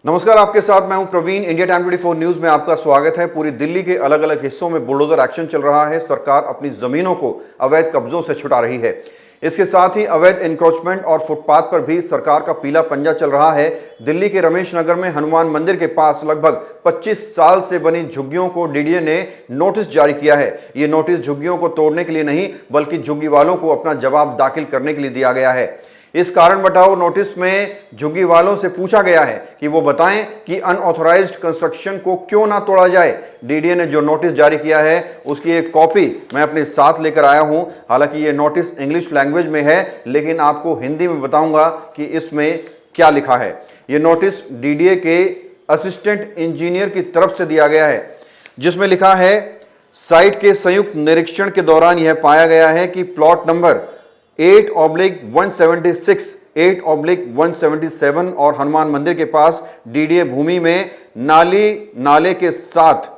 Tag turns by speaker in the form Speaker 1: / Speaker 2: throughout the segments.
Speaker 1: नमस्कार, आपके साथ मैं हूं प्रवीण। इंडिया टाइम 24 न्यूज में आपका स्वागत है। पूरी दिल्ली के अलग अलग हिस्सों में बुलडोजर एक्शन चल रहा है। सरकार अपनी जमीनों को अवैध कब्जों से छुटा रही है। इसके साथ ही अवैध इंक्रोचमेंट और फुटपाथ पर भी सरकार का पीला पंजा चल रहा है। दिल्ली के रमेश नगर में हनुमान मंदिर के पास लगभग 25 साल से बनी झुग्गियों को डीडीए ने नोटिस जारी किया है। ये नोटिस झुग्गियों को तोड़ने के लिए नहीं, बल्कि झुग्गी वालों को अपना जवाब दाखिल करने के लिए दिया गया है। इस कारण बताओ नोटिस में झुग्गी वालों से पूछा गया है कि वो बताएं कि अनऑथराइज्ड कंस्ट्रक्शन को क्यों ना तोड़ा जाए। डीडीए ने जो नोटिस जारी किया है उसकी एक कॉपी मैं अपने साथ लेकर आया हूं। हालांकि ये नोटिस इंग्लिश लैंग्वेज में है, लेकिन आपको हिंदी में बताऊंगा कि इसमें क्या लिखा है। ये नोटिस डीडीए के असिस्टेंट इंजीनियर की तरफ से दिया गया है, जिसमें लिखा है, साइट के संयुक्त निरीक्षण के दौरान यह पाया गया है कि प्लॉट नंबर 8/176, 8/177 और हनुमान मंदिर के पास डीडीए भूमि में नाले के साथ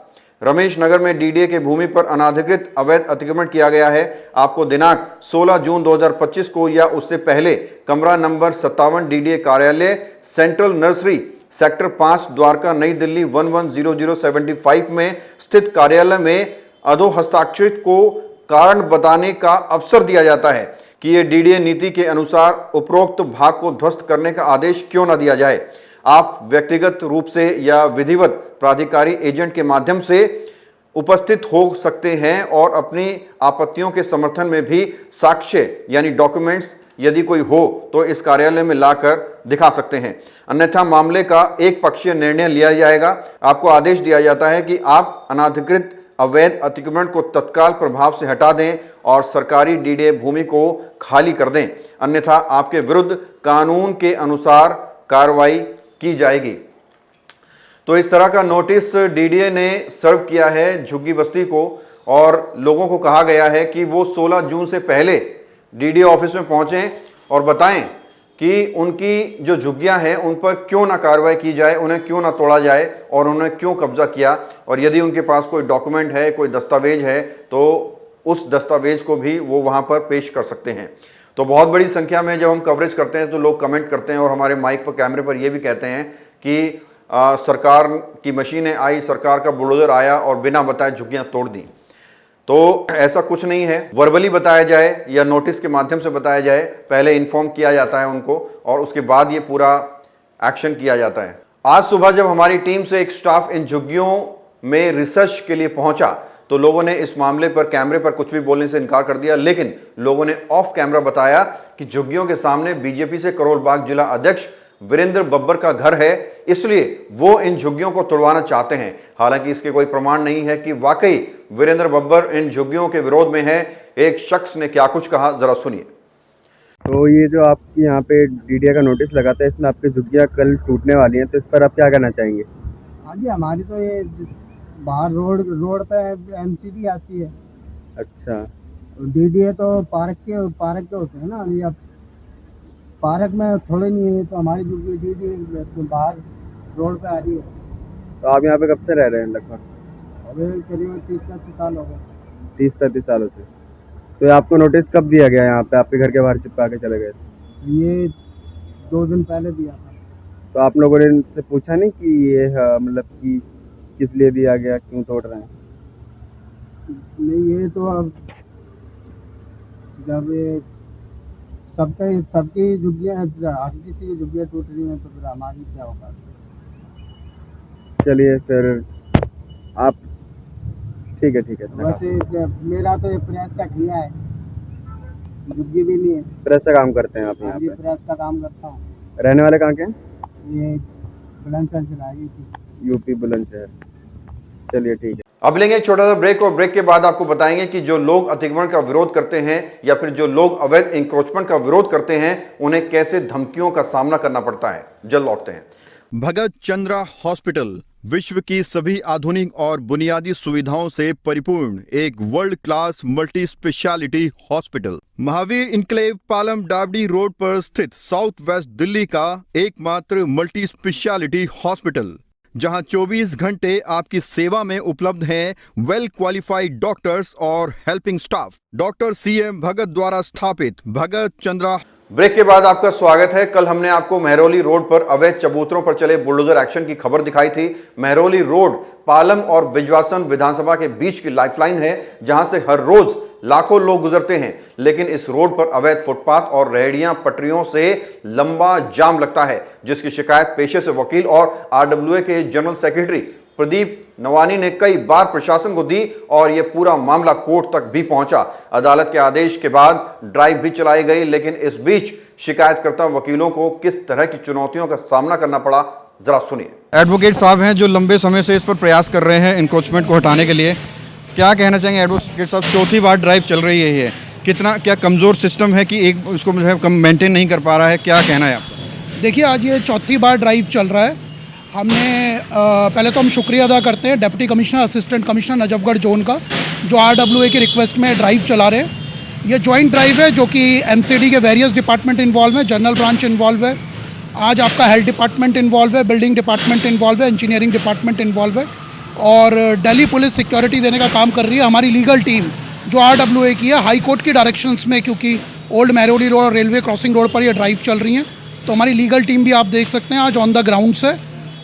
Speaker 1: रमेश नगर में डीडीए के भूमि पर अनाधिकृत अवैध अतिक्रमण किया गया है। आपको दिनांक 16 जून 2025 को या उससे पहले कमरा नंबर 57 डीडीए कार्यालय, सेंट्रल नर्सरी, सेक्टर 5, द्वारका, नई दिल्ली 110075 में स्थित कार्यालय में अधो हस्ताक्षरित को कारण बताने का अवसर दिया जाता है कि ये डीडीए नीति के अनुसार उपरोक्त भाग को ध्वस्त करने का आदेश क्यों न दिया जाए। आप व्यक्तिगत रूप से या विधिवत प्राधिकारी एजेंट के माध्यम से उपस्थित हो सकते हैं और अपनी आपत्तियों के समर्थन में भी साक्ष्य यानी डॉक्यूमेंट्स यदि कोई हो तो इस कार्यालय में लाकर दिखा सकते हैं। अन्यथा मामले का एक पक्षीय निर्णय लिया जाएगा। आपको आदेश दिया जाता है कि आप अनाधिकृत अवैध अतिक्रमण को तत्काल प्रभाव से हटा दें और सरकारी डीडीए भूमि को खाली कर दें, अन्यथा आपके विरुद्ध कानून के अनुसार कार्रवाई की जाएगी। तो इस तरह का नोटिस डीडीए ने सर्व किया है झुग्गी बस्ती को और लोगों को कहा गया है कि वो 16 जून से पहले डीडीए ऑफिस में पहुंचें और बताएं कि उनकी जो झुग्गियां हैं उन पर क्यों ना कार्रवाई की जाए, उन्हें क्यों ना तोड़ा जाए और उन्हें क्यों कब्जा किया। और यदि उनके पास कोई डॉक्यूमेंट है, कोई दस्तावेज है, तो उस दस्तावेज को भी वो वहां पर पेश कर सकते हैं। तो बहुत बड़ी संख्या में जब हम कवरेज करते हैं तो लोग कमेंट करते हैं और हमारे माइक पर, कैमरे पर ये भी कहते हैं कि सरकार की मशीनें आई, सरकार का बुलडोजर आया और बिना बताए झुग्गियां तोड़ दी। तो ऐसा कुछ नहीं है। वर्बली बताया जाए या नोटिस के माध्यम से बताया जाए, पहले इन्फॉर्म किया जाता है उनको और उसके बाद ये पूरा एक्शन किया जाता है। आज सुबह जब हमारी टीम से एक स्टाफ इन झुग्गियों में रिसर्च के लिए पहुंचा तो लोगों ने इस मामले पर कैमरे पर कुछ भी बोलने से इनकार कर दिया, लेकिन लोगों ने ऑफ कैमरा बताया कि झुग्गियों के सामने बीजेपी से करोल बाग जिला अध्यक्ष वीरेंद्र बब्बर का घर है, इसलिए वो इन झुग्गियों को तोड़वाना चाहते हैं। हालांकि इसके कोई प्रमाण नहीं है कि वाकई वीरेंद्र बब्बर इन झुग्गियों के विरोध में है। एक शख्स ने क्या कुछ कहा, जरा सुनिए।
Speaker 2: तो ये जो आपकी यहाँ पे डीडीए का नोटिस लगाता है, इसमें आपकी झुग्गियाँ कल टूटने वाली हैं, तो इस पर आप क्या कहना चाहेंगे?
Speaker 3: हाँ जी, हमारी तो ये बाहर रोड पे एमसीडी आती है।
Speaker 2: अच्छा,
Speaker 3: डीडीए तो पार्क के होते हैं ना, या पार्क में थोड़े नहीं है, तो हमारी जो डीडीए बाहर रोड पे आ रही है।
Speaker 2: तो आप यहाँ पे कब से रह रहे हैं? लगभग
Speaker 3: अभी करीबन 30-35 साल हो गए।
Speaker 2: 30-35 सालों से। तो ये आपको नोटिस कब दिया गया यहाँ पे? आपके घर के बाहर चिपका के चले गए?
Speaker 3: ये 2 दिन पहले दिया था।
Speaker 2: तो आप लोगों ने इनसे पूछा नहीं कि ये मतलब कि किस लिए दिया गया, क्यों तोड़ रहे हैं?
Speaker 3: नहीं, ये तो अब जब ये सबकी झुग्गियाँ, हर किसी की झुग्गियाँ टूट रही हैं तो फिर हमारी क्या होगा।
Speaker 2: चलिए फिर आप, ठीक है।
Speaker 3: वैसे मेरा तो ये प्रेस का ठिया है, झुग्गी भी नहीं है।
Speaker 2: प्रेस का काम करते हैं आप यहाँ
Speaker 3: अभी
Speaker 2: पे?
Speaker 3: प्रेस का काम करता हूँ।
Speaker 2: रहने वाले कहाँ के हैं?
Speaker 3: ये बुलंदशहर से लाई थी।
Speaker 2: यूपी बुलंदशहर। चलिए ठीक है।
Speaker 1: अब लेंगे एक छोटा सा ब्रेक और ब्रेक के बाद आपको बताएंगे कि जो लोग अतिक्रमण का विरोध करते हैं या फिर जो लोग अवैध इंक्रोचमेंट का विरोध करते हैं उन्हें कैसे धमकियों का सामना करना पड़ता है। जल्द लौटते हैं। भगत चंद्रा हॉस्पिटल विश्व की सभी आधुनिक और बुनियादी सुविधाओं से परिपूर्ण एक world class multi speciality hospital, Mahavir enclave, Palam Dabri road पर स्थित साउथ वेस्ट दिल्ली का एकमात्र मल्टी स्पेशलिटी हॉस्पिटल, जहां 24 घंटे आपकी सेवा में उपलब्ध हैं वेल क्वालिफाइड डॉक्टर्स और हेल्पिंग स्टाफ। डॉक्टर CM भगत द्वारा स्थापित भगत चंद्रा ब्रेक के बाद आपका स्वागत है। कल हमने आपको महरौली रोड पर अवैध चबूतरों पर चले बुलडोजर एक्शन की खबर दिखाई थी। महरौली रोड पालम और बिजवासन विधानसभा के बीच की लाइफलाइन है, जहां से हर रोज लाखों लोग गुजरते हैं, लेकिन इस रोड पर अवैध फुटपाथ और रेहड़ियां पटरियों से लंबा जाम लगता है, जिसकी शिकायत पेशे से वकील और आरडब्ल्यूए के जनरल सेक्रेटरी प्रदीप नवानी ने कई बार प्रशासन को दी और यह पूरा मामला कोर्ट तक भी पहुंचा। अदालत के आदेश के बाद ड्राइव भी चलाई गई, लेकिन इस बीच शिकायतकर्ता वकीलों को किस तरह की चुनौतियों का सामना करना पड़ा, जरा सुनिए। एडवोकेट साहब हैं जो लंबे समय से इस पर प्रयास कर रहे हैं इंक्रोचमेंट को हटाने के लिए। क्या कहना चाहेंगे एडवोकेट साहब, चौथी बार ड्राइव चल रही है, ये कितना क्या कमज़ोर सिस्टम है कि एक उसको मेंटेन नहीं कर पा रहा है, क्या कहना है आपका?
Speaker 4: देखिए, आज ये चौथी बार ड्राइव चल रहा है। हमने पहले तो हम शुक्रिया अदा करते हैं deputy commissioner assistant commissioner Najafgarh zone का, जो आरडब्ल्यूए की रिक्वेस्ट में ड्राइव चला रहे हैं। ये जॉइंट ड्राइव है जो कि एमसीडी के वेरियस डिपार्टमेंट इन्वॉल्व है, जनरल ब्रांच इन्वॉल्व है, आज आपका हेल्थ डिपार्टमेंट इन्वॉल्व है, बिल्डिंग डिपार्टमेंट इन्वॉल्व है, इंजीनियरिंग डिपार्टमेंट इन्वॉल्व है और दिल्ली पुलिस सिक्योरिटी देने का काम कर रही है। हमारी लीगल टीम जो आरडब्ल्यूए की है, हाई कोर्ट की डायरेक्शंस में, क्योंकि ओल्ड महरौली रोड और रेलवे क्रॉसिंग रोड पर ये ड्राइव चल रही हैं, तो हमारी लीगल टीम भी आप देख सकते हैं आज ऑन द ग्राउंड्स है।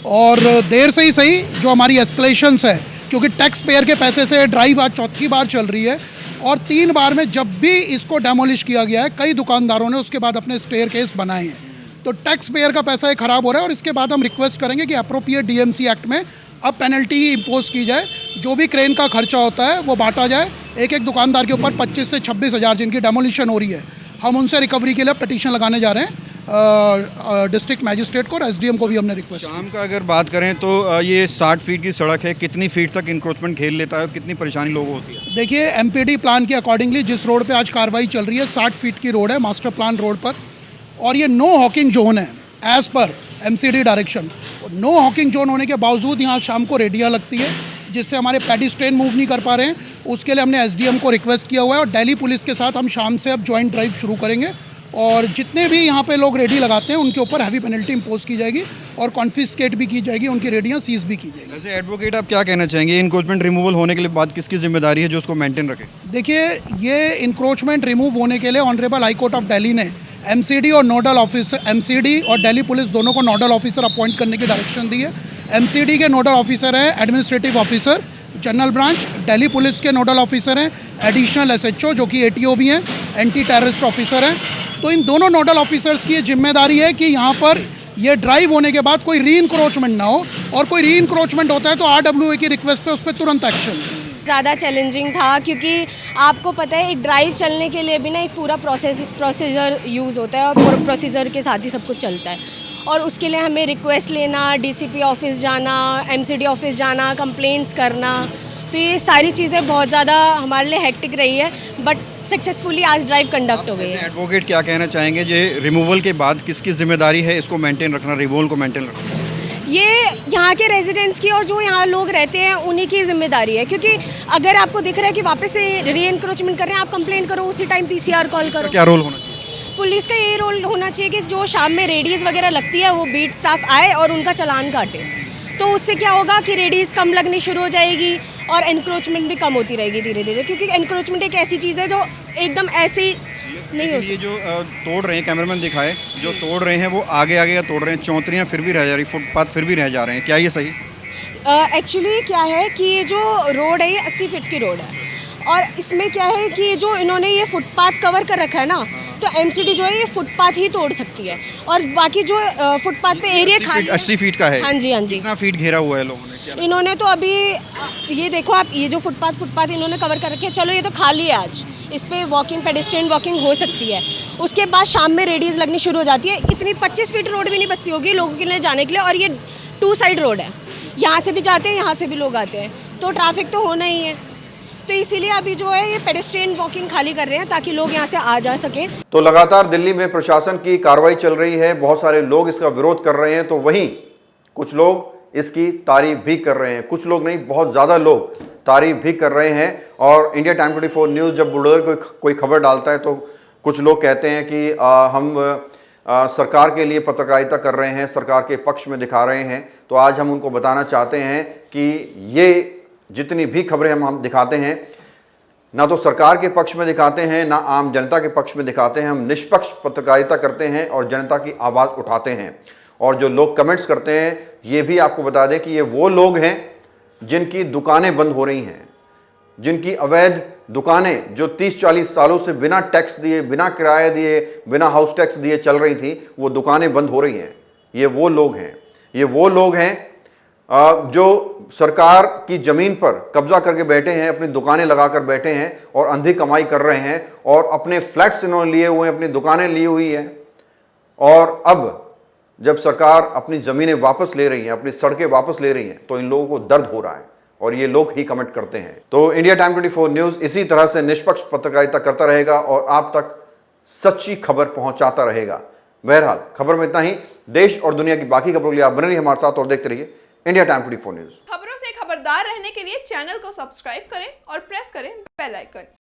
Speaker 4: और देर से ही सही जो हमारी एस्केलेशंस है, क्योंकि टैक्स पेयर के पैसे से ड्राइव आज चौथी बार चल रही है और 3 बार में जब भी इसको डेमोलिश किया गया है, कई दुकानदारों ने उसके बाद अपने स्टेयर केस बनाए हैं, तो टैक्स पेयर का पैसा ये खराब हो रहा है। और इसके बाद हम रिक्वेस्ट करेंगे कि अप्रोप्रिएट डीएमसी एक्ट में अब पेनल्टी इम्पोज की जाए, जो भी क्रेन का खर्चा होता है वो बांटा जाए एक एक दुकानदार के ऊपर 25 से 26 हज़ार जिनकी डेमोलिशन हो रही है। हम उनसे रिकवरी के लिए पिटीशन लगाने जा रहे हैं डिस्ट्रिक्ट मैजिस्ट्रेट को और एसडीएम को भी हमने रिक्वेस्ट।
Speaker 1: शाम का अगर बात करें तो ये 60 फीट की सड़क है, कितनी फीट तक इंक्रोचमेंट खेल लेता है, कितनी परेशानी लोगों को होती है?
Speaker 4: देखिए, एमपीडी प्लान के अकॉर्डिंगली जिस रोड पे आज कार्रवाई चल रही है 60 फीट की रोड है, मास्टर प्लान रोड पर, और ये नो हॉकिंग जोन है as per MCD direction. No hawking zone होने के बावजूद यहाँ शाम को रेडियाँ लगती है, जिससे हमारे पेडिस्ट्रियन मूव नहीं कर पा रहे हैं। उसके लिए हमने एसडीएम को रिक्वेस्ट किया हुआ है और दिल्ली पुलिस के साथ हम शाम से अब जॉइंट ड्राइव शुरू करेंगे और जितने भी यहाँ पे लोग रेडी लगाते हैं उनके ऊपर हैवी पेनल्टी इम्पोज की जाएगी और कॉन्फिस्केट भी की जाएगी, उनकी रेडियाँ सीज भी की जाएगी।
Speaker 1: वैसे एडवोकेट आप क्या कहना चाहेंगे, इंक्रोचमेंट रिमूवल होने के लिए बाद किसकी जिम्मेदारी है जो उसको मेंटेन रखे?
Speaker 4: देखिए, ये इंक्रोचमेंट रिमूव होने के लिए honourable high court of Delhi ने एमसीडी और नोडल ऑफिसर, एमसीडी और दिल्ली पुलिस दोनों को नोडल ऑफिसर अपॉइंट करने की डायरेक्शन दी है। एमसीडी के नोडल ऑफिसर हैं administrative officer general branch, Delhi police के नोडल ऑफिसर हैं एडिशनल एसएचओ जो कि एटीओ भी हैं, एंटी टेररिस्ट ऑफिसर हैं। तो इन दोनों नोडल ऑफिसर्स की ये जिम्मेदारी है कि यहाँ पर ये ड्राइव होने के बाद कोई री इंक्रोचमेंट ना हो, और कोई री इंक्रोचमेंट होता है तो आरडब्ल्यूए की रिक्वेस्ट पे उस पर तुरंत एक्शन।
Speaker 5: ज़्यादा चैलेंजिंग था, क्योंकि आपको पता है एक ड्राइव चलने के लिए भी ना एक पूरा प्रोसीजर यूज़ होता है और प्रोसीजर के साथ ही सब कुछ चलता है, और उसके लिए हमें रिक्वेस्ट लेना, डीसीपी ऑफिस जाना, एमसीडी ऑफिस जाना, कंप्लेंट्स करना, तो ये सारी चीज़ें बहुत ज़्यादा हमारे लिए हेक्टिक रही है, बट सक्सेसफुली आज ड्राइव कंडक्ट हो गई है।
Speaker 1: एडवोकेट क्या कहना चाहेंगे, ये रिमूवल के बाद किसकी जिम्मेदारी है इसको मेंटेन रखना, रिमूवल को मेंटेन रखना?
Speaker 5: ये यहाँ के रेजिडेंट्स की और जो यहाँ लोग रहते हैं उन्हीं की जिम्मेदारी है, क्योंकि अगर आपको दिख रहा है कि वापस से री एनक्रोचमेंट कर रहे हैं, आप कंप्लेंट करो, उसी टाइम पीसीआर कॉल करो।
Speaker 1: क्या रोल होना चाहिए?
Speaker 5: पुलिस का ये रोल होना चाहिए कि जो शाम में रेडीज़ वगैरह लगती है वो बीट स्टाफ आए और उनका चालान काटे, तो उससे क्या होगा कि रेडीज़ कम लगनी शुरू हो जाएगी और एनक्रोचमेंट भी कम होती रहेगी धीरे धीरे, क्योंकि एनक्रोचमेंट एक ऐसी चीज़ है जो एकदम ऐसी नहीं हो सकती।
Speaker 1: ये जो तोड़ रहे हैं, कैमरामैन दिखाए, जो तोड़ रहे हैं वो आगे आगे तोड़ रहे हैं, चौंतरियाँ फिर भी रह जा रही, फुटपाथ फिर भी रह जा रहे हैं, क्या ये सही?
Speaker 5: एक्चुअली क्या है कि ये जो रोड है ये 80 फीट की रोड है, और इसमें क्या है कि जो इन्होंने ये फुटपाथ कवर कर रखा है ना, तो एमसीडी जो है ये फुटपाथ ही तोड़ सकती है, और बाकी जो फुटपाथ पे एरिया खाली
Speaker 1: 80 फीट का है।
Speaker 5: हाँ जी, हाँ जी।
Speaker 1: कितना फीट घेरा हुआ है लोगों ने?
Speaker 5: इन्होंने तो अभी ये देखो आप, ये जो फुटपाथ इन्होंने कवर कर रखी है, चलो ये तो खाली है आज, इस पर वॉकिंग, पेडेस्ट्रियन वॉकिंग हो सकती है। उसके बाद शाम में रेडीज़ लगनी शुरू हो जाती है, इतनी 25 फीट रोड भी नहीं बचती होगी लोगों के लिए जाने के लिए, और ये 2 साइड रोड है, यहाँ से भी जाते हैं, यहाँ से भी लोग आते हैं, तो ट्रैफिक तो होना ही है। तो इसीलिए अभी जो है ये पेडेस्ट्रियन वॉकिंग खाली कर रहे हैं ताकि लोग यहाँ से आ जा सकें।
Speaker 1: तो लगातार दिल्ली में प्रशासन की कार्रवाई चल रही है, बहुत सारे लोग इसका विरोध कर रहे हैं, तो वहीं कुछ लोग इसकी तारीफ भी कर रहे हैं, कुछ लोग नहीं, बहुत ज़्यादा लोग तारीफ भी कर रहे हैं। और इंडिया टाइम 24 न्यूज़ जब बुलडोजर कोई खबर डालता है तो कुछ लोग कहते हैं कि हम सरकार के लिए पत्रकारिता कर रहे हैं, सरकार के पक्ष में दिखा रहे हैं। तो आज हम उनको बताना चाहते हैं कि ये जितनी भी खबरें हम दिखाते हैं, ना तो सरकार के पक्ष में दिखाते हैं, ना आम जनता के पक्ष में दिखाते हैं। हम निष्पक्ष पत्रकारिता करते हैं और जनता की आवाज़ उठाते हैं। और जो लोग कमेंट्स करते हैं, ये भी आपको बता दें कि ये वो लोग हैं जिनकी दुकानें बंद हो रही हैं, जिनकी अवैध दुकानें जो 30-40 सालों से बिना टैक्स दिए, बिना किराया दिए, बिना हाउस टैक्स दिए चल रही थी, वो दुकानें बंद हो रही हैं। ये वो लोग हैं, ये वो लोग हैं जो सरकार की ज़मीन पर कब्जा करके बैठे हैं, अपनी दुकानें लगाकर बैठे हैं और अंधी कमाई कर रहे हैं। और अपने फ्लैट्स इन्होंने लिए हुए हैं, अपनी दुकानें ली हुई हैं। और अब जब सरकार अपनी ज़मीनें वापस ले रही है, अपनी सड़कें वापस ले रही हैं, तो इन लोगों को दर्द हो रहा है और ये लोग ही कमेंट करते हैं। तो इंडिया टाइम 24 न्यूज़ इसी तरह से निष्पक्ष पत्रकारिता करता रहेगा और आप तक सच्ची खबर पहुंचाता रहेगा। बहरहाल खबर में इतना ही। देश और दुनिया की बाकी खबरों के लिए आप बने रहिए हमारे साथ और देखते रहिए इंडिया टाइम 24 न्यूज़।
Speaker 6: खबरों से खबरदार रहने के लिए चैनल को सब्सक्राइब करें और प्रेस करें बेल आइकन।